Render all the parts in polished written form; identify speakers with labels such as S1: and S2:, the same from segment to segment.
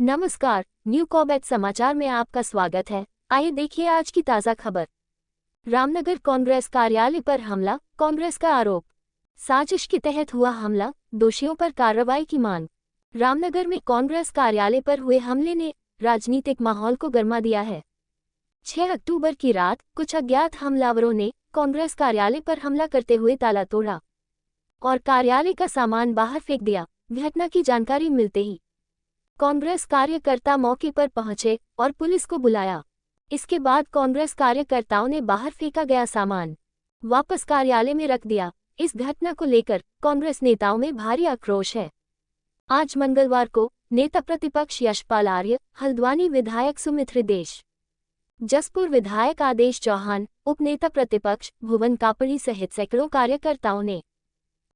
S1: नमस्कार, न्यू कॉबैट समाचार में आपका स्वागत है। आइए देखिए आज की ताज़ा खबर। रामनगर कांग्रेस कार्यालय पर हमला, कांग्रेस का आरोप। साजिश के तहत हुआ हमला, दोषियों पर कार्रवाई की मांग। रामनगर में कांग्रेस कार्यालय पर हुए हमले ने राजनीतिक माहौल को गर्मा दिया है। 6 अक्टूबर की रात कुछ अज्ञात हमलावरों ने कांग्रेस कार्यालय पर हमला करते हुए ताला तोड़ा और कार्यालय का सामान बाहर फेंक दिया। घटना की जानकारी मिलते ही कांग्रेस कार्यकर्ता मौके पर पहुंचे और पुलिस को बुलाया। इसके बाद कांग्रेस कार्यकर्ताओं ने बाहर फेंका गया सामान वापस कार्यालय में रख दिया। इस घटना को लेकर कांग्रेस नेताओं में भारी आक्रोश है। आज मंगलवार को नेता प्रतिपक्ष यशपाल आर्य, हल्द्वानी विधायक सुमित्र देश, जसपुर विधायक आदेश चौहान, उपनेता प्रतिपक्ष भुवन कापड़ी सहित सैकड़ों कार्यकर्ताओं ने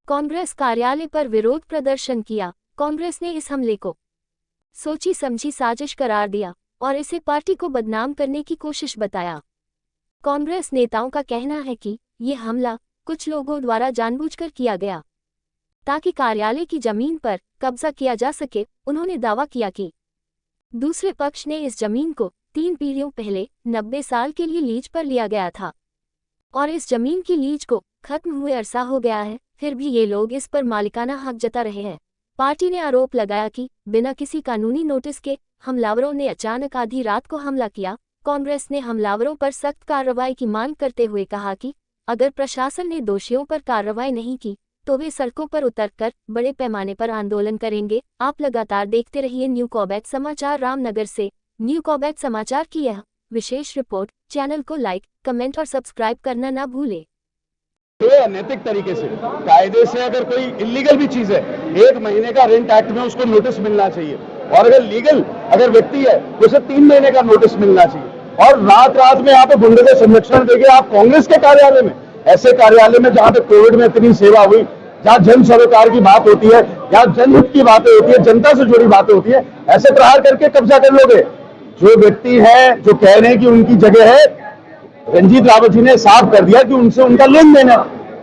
S1: कांग्रेस कार्यालय पर विरोध प्रदर्शन किया। कांग्रेस ने इस हमले को सोची समझी साजिश करार दिया और इसे पार्टी को बदनाम करने की कोशिश बताया। कांग्रेस नेताओं का कहना है कि ये हमला कुछ लोगों द्वारा जानबूझकर किया गया ताकि कार्यालय की जमीन पर कब्जा किया जा सके। उन्होंने दावा किया कि दूसरे पक्ष ने इस जमीन को 3 पीढ़ियों पहले 90 साल के लिए लीज पर लिया गया था और इस जमीन की लीज को खत्म हुए अरसा हो गया है, फिर भी ये लोग इस पर मालिकाना हक जता रहे हैं। पार्टी ने आरोप लगाया कि बिना किसी कानूनी नोटिस के हमलावरों ने अचानक आधी रात को हमला किया। कांग्रेस ने हमलावरों पर सख्त कार्रवाई की मांग करते हुए कहा कि अगर प्रशासन ने दोषियों पर कार्रवाई नहीं की तो वे सड़कों पर उतरकर बड़े पैमाने पर आंदोलन करेंगे। आप लगातार देखते रहिए न्यू कॉबैट समाचार रामनगर से। न्यू कॉबैट समाचार की यह विशेष रिपोर्ट। चैनल को लाइक, कमेंट और सब्सक्राइब करना ना भूलें।
S2: तो अनैतिक तरीके से कायदे से अगर कोई इलीगल भी चीज है, 1 महीने का रेंट एक्ट में उसको नोटिस मिलना चाहिए, और अगर लीगल अगर व्यक्ति है तो उसे 3 महीने का नोटिस मिलना चाहिए। और रात रात में यहाँ पे गुंडे को संरक्षण देके आप कांग्रेस के कार्यालय में, ऐसे कार्यालय में जहाँ पे कोविड में इतनी सेवा हुई, जहाँ जन सरोकार की बात होती है, जहाँ जनहित की बातें होती है, जनता से जुड़ी बातें होती है, ऐसे प्रहार करके कब्जा कर लोगे। जो व्यक्ति है जो कह रहे हैं कि उनकी जगह है, रंजीत रावत जी ने साफ कर दिया कि उनसे उनका लेन देन है।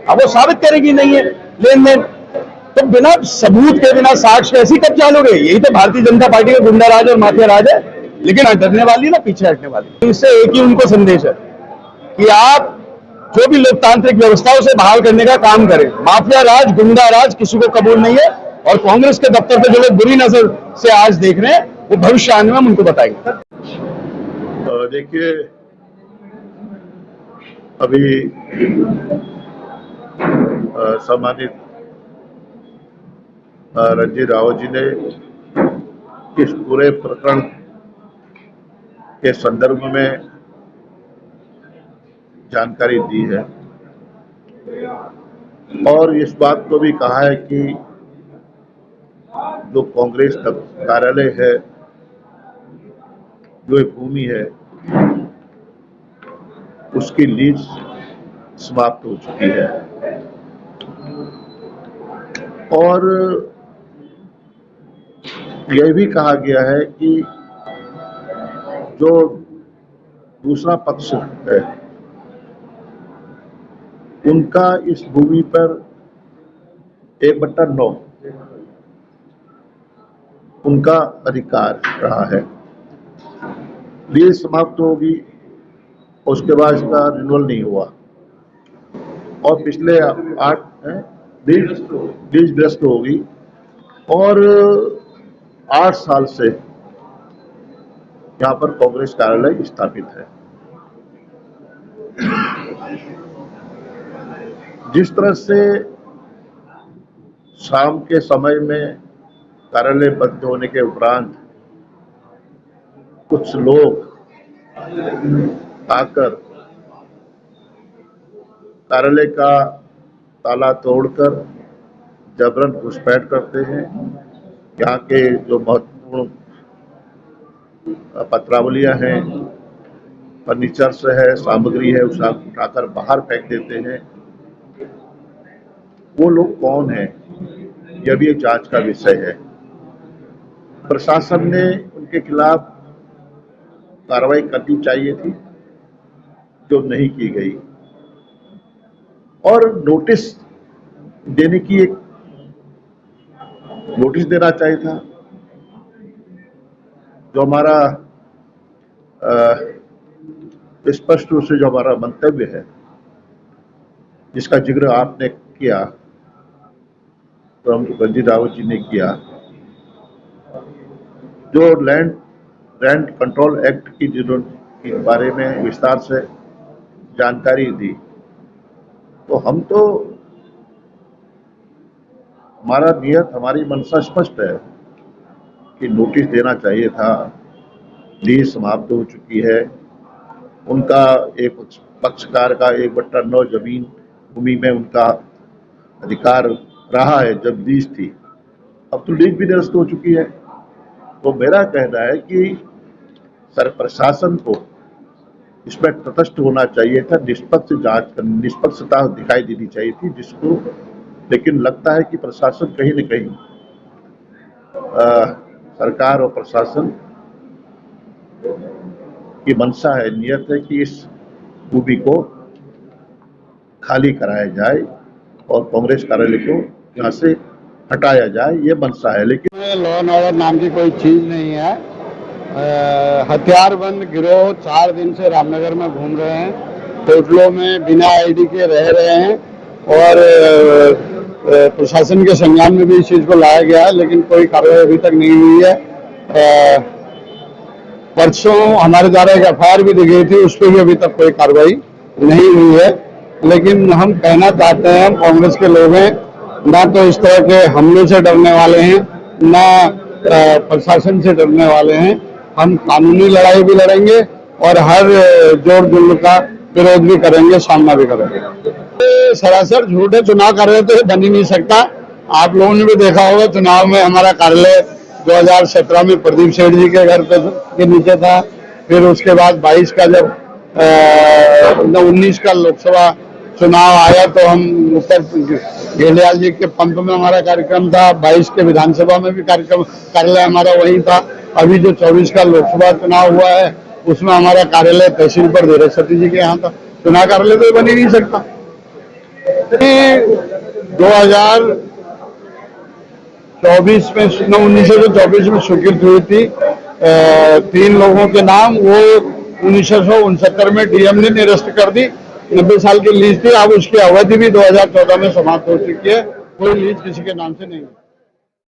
S2: अब वो साबित करेगी नहीं है लेन देन, तो बिना सबूत के, बिना साक्ष्य के ऐसी कब चालोगे? यही तो भारतीय जनता पार्टी का गुंडा राज और माफिया राज है। लेकिन डरने वाली ना पीछे हटने वाली। इससे एक ही उनको संदेश है कि आप जो भी लोकतांत्रिक व्यवस्थाओं से बहाल करने का काम करें। माफिया राज, गुंडा राज किसी को कबूल नहीं है। और कांग्रेस के दफ्तर पे जो लोग बुरी नजर से आज देख रहे हैं, वो भविष्य आने में हम उनको बताएंगे।
S3: देखिए, अभी सम्मानित रंजीत रावत जी ने इस पूरे प्रकरण के संदर्भ में जानकारी दी है और इस बात को भी कहा है कि जो कांग्रेस का कार्यालय है, जो भूमि है, उसकी लीज समाप्त हो चुकी है। और यह भी कहा गया है कि जो दूसरा पक्ष है, उनका इस भूमि पर 1/9 उनका अधिकार रहा है। लीज समाप्त होगी, उसके बाद इसका रिन्यूअल नहीं हुआ और पिछले 8 लीज भ्रष्ट होगी और 8 साल से यहाँ पर कांग्रेस कार्यालय स्थापित है। जिस तरह से शाम के समय में कार्यालय बंद होने के उपरांत कुछ लोग आकर कार्यालय का ताला तोड़कर जबरन घुसपैठ करते हैं, यहाँ के जो महत्वपूर्ण पत्रावलियां हैं, फर्नीचर्स है, सामग्री है, उसे उठाकर बाहर फेंक देते हैं। वो लोग कौन हैं, यह भी एक जांच का विषय है। प्रशासन ने उनके खिलाफ कार्रवाई करनी चाहिए थी, जो नहीं की गई, और नोटिस देने की एक नोटिस देना चाहिए था। जो हमारा स्पष्ट रूप से जो हमारा मंतव्य है, जिसका जिक्र आपने किया, तो हम रंजीत रावत जी ने किया, जो लैंड कंट्रोल एक्ट के बारे में विस्तार से जानकारी दी, तो हम तो हमारा नियत, हमारी मंशा स्पष्ट है कि नोटिस देना चाहिए था। लीज समाप्त हो चुकी है, उनका एक पक्षकार का 1/9 जमीन भूमि में उनका अधिकार रहा है जब लीज थी, अब तो लीज भी निरस्त हो चुकी है। तो मेरा कहना है कि प्रशासन को इसमें तटस्थ होना चाहिए था, निष्पक्ष जांच, निष्पक्षता दिखाई देनी चाहिए थी, जिसको लेकिन लगता है कि प्रशासन कहीं न कहीं सरकार और प्रशासन की मंशा है, नियत है कि इस भूमि को खाली कराया जाए और कांग्रेस कार्यालय को यहाँ से हटाया जाए, ये मंशा है। लेकिन
S2: लॉ एंड ऑर्डर नाम की कोई चीज नहीं है। हथियारबंद गिरोह 4 दिन से रामनगर में घूम रहे हैं, होटलों में बिना आईडी के रह रहे हैं और प्रशासन के संज्ञान में भी इस चीज को लाया गया है, लेकिन कोई कार्रवाई अभी तक नहीं हुई है। परसों हमारे द्वारा एक एफआईआर भी दी गई थी, उस पर भी अभी तक कोई कार्रवाई नहीं हुई है। लेकिन हम कहना चाहते हैं, हम कांग्रेस के लोग हैं, ना तो इस तरह के हमलों से डरने वाले हैं, ना प्रशासन से डरने वाले हैं। हम कानूनी लड़ाई भी लड़ेंगे और हर जोर जुल्म का विरोध भी करेंगे, सामना भी करेंगे। सरासर झूठे चुनाव कर रहे थे, बन ही नहीं सकता। आप लोगों ने भी देखा होगा, चुनाव में हमारा कार्यालय 2017 में प्रदीप सेठ जी के घर के नीचे था। फिर उसके बाद 22 का जब 19 का लोकसभा चुनाव आया तो हम ऊपर गेलियाल जी के पंप में हमारा कार्यक्रम था। 22 के विधानसभा में भी कार्यालय हमारा वहीं था। अभी जो 24 का लोकसभा चुनाव हुआ है उसमें हमारा कार्यालय तहसील पर धीरज सती जी के यहाँ था। चुनाव कार्यालय तो बन ही नहीं सकता। 2024 में 1924 में स्वीकृत हुई थी 3 लोगों के नाम, वो 1969 में डीएम ने निरस्त कर दी। 90 साल की लीज थी, अब उसकी अवधि भी 2014 में समाप्त हो चुकी है। कोई लीज किसी के नाम से नहीं है।